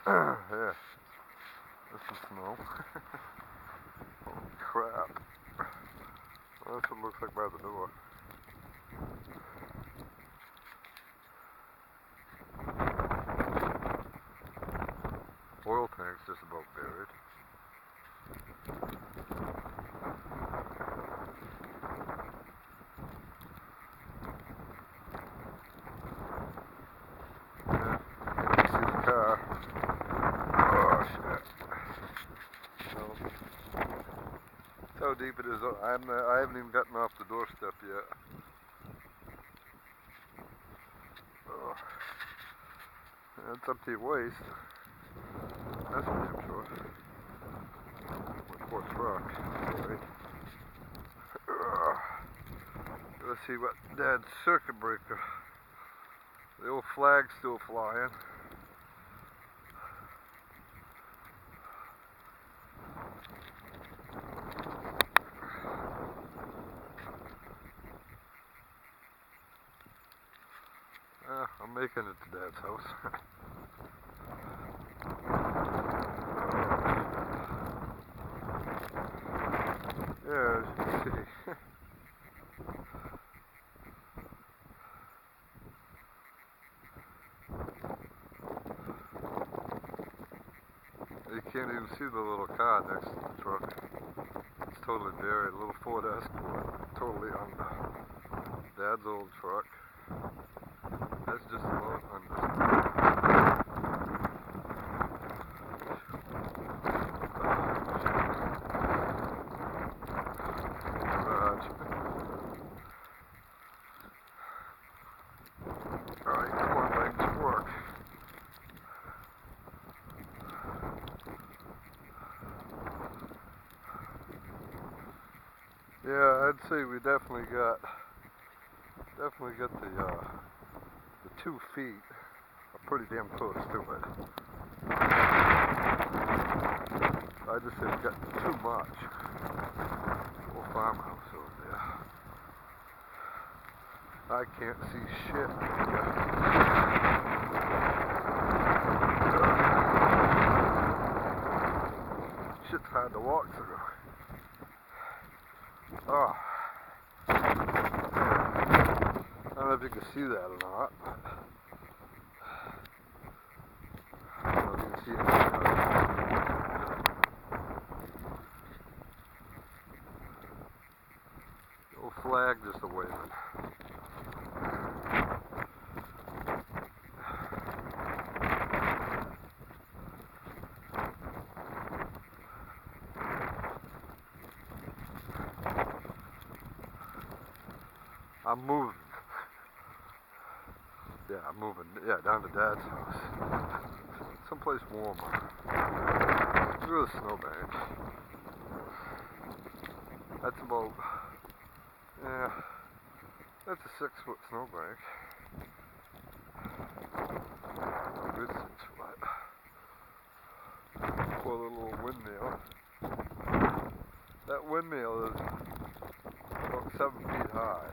Yeah, this is snow. Holy crap. Well, that's what it looks like by the door. Oil tank's just about buried. Yeah, you can see the car. Oh shit. So, that's how deep it is. I haven't even gotten off the doorstep yet. Oh. It's up to your waist. That's for damn sure. My poor truck. Sorry. Let's see what Dad's circuit breaker. The old flag's still flying. I'm making it to Dad's house. Yeah, as you can see. You can't even see the little car next to the truck. It's totally buried. A little Ford Escort, totally under. Dad's old truck. That's just about under. Alright, come on, legs, work. Yeah, I'd say we definitely got the 2 feet are pretty damn close to it. I just said we got too much. Little farmhouse over there. I can't see shit. Shit's hard to walk through. Oh. I don't know if you can see that or not, but I don't know if you can see it. The old flag just a waving. I'm moving. Yeah, I'm moving. Yeah, down to Dad's house. Someplace warmer. Look at the snowbank. That's about, yeah, that's a 6-foot snowbank. A good 6 foot. For the little windmill. That windmill is about 7 feet high.